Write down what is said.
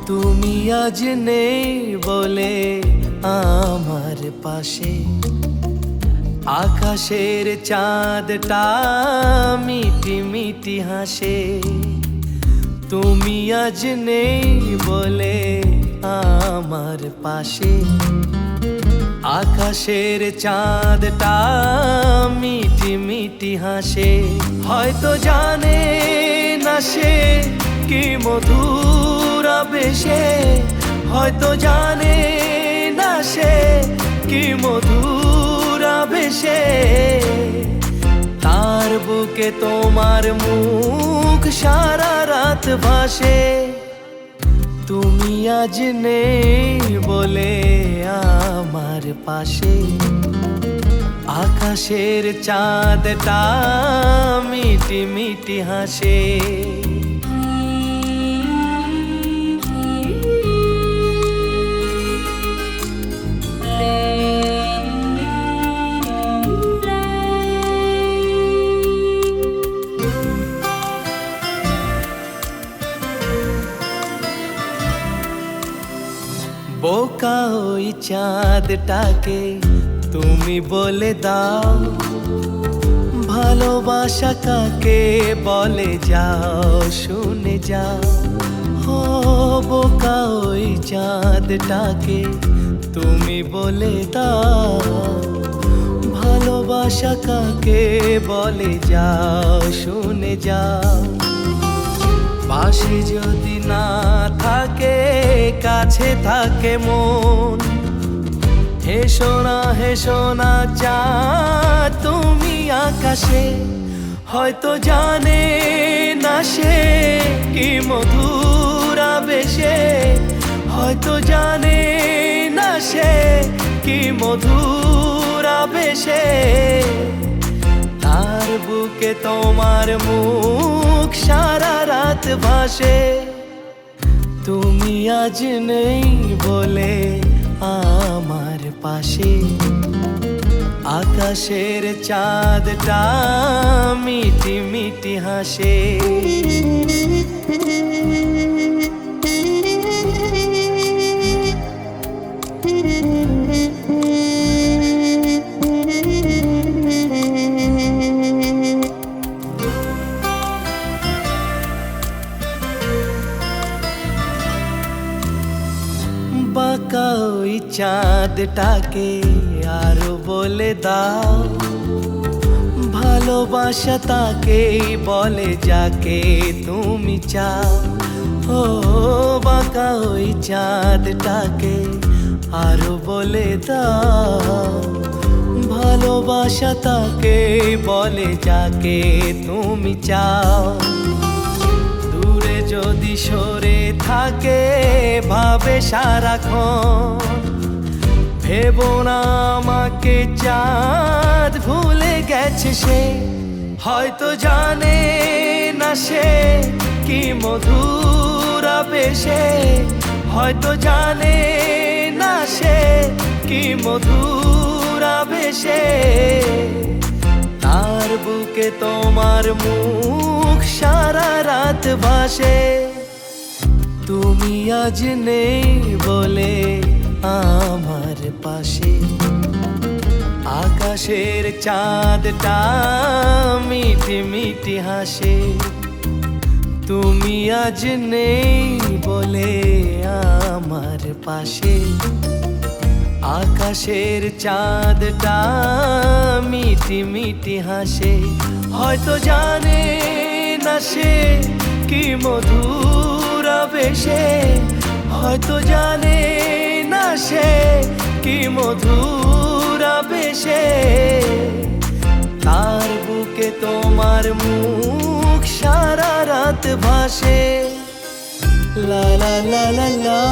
তুমি আজ নেই বলে আমার পাশে, আকাশের চাঁদটা মিটি মিটি হাসে। তুমি আজ নেই বলে আমার পাশে, আকাশের চাঁদটা মিটি মিটি হাসে। হয়তো জানে না সে কি মধুর আবেশে, হয়তো জানে না সে কি মধুর আবেশে। তার বুকে তোমার মুখ সারা রাত ভাসে। তুমি আজ নেই বলে আমার পাশে, আকাশের চাঁদটা মিটি মিটি হাসে। বোকা ওই চাঁদটাকে তুমি বলে দাও, ভালোবাসা কাকে বলে যাও শুনে যাও। ও বোকা ওই চাঁদটাকে তুমি বলে দাও, ভালোবাসা কাকে বলে যাও শুনে যাও। পাশে যদি না থাকে কাছে থাকে মন, হেসো না চাঁদ তুমি আকাশে। হয়তো জানে না সে কি মধুর আবেশে, হয়তো জানে না সে কি মধুর আবেশে। তার বুকে তোমার মুখ সারা রাত ভাসে। তুমি আজ নেই বলে আমার পাশে, আকাশের চাঁদটা মিটি মিটি হাসে। বাঁকা ওই চাঁদটাকে আরো বলে দাও, ভালোবাসা তাকেই বলে যাকে তুমি চাও। ও বাঁকা ওই চাঁদটাকে আরো বলে দাও, ভালোবাসা তাকেই বলে যাকে তুমি চাও। দূরে যদি সরে থাকে ভাবে সারাক্ষণ, ভেবো না আমাকে চাঁদ ভুলে গেছে সে। হয়তো জানে না সে কি মধুর আবেশে, হয়তো জানে না সে কি মধুর আবেশে। তার বুকে তোমার মুখ সারা রাত ভাসে। তুমি আজ নেই বলে আমার পাশে, আকাশের চাঁদটা মিটি মিটি হাসে। তুমি আজ নেই বলে আমার পাশে, আকাশের চাঁদটা মিটি মিটি হাসে। হয়তো জানে না সে কি মধুর আবেশে, হয়তো জানে না সে কি মধুর আবেশে। তার বুকে তোমার মুখ সারা রাত ভাসে। লা লা লা লা লা।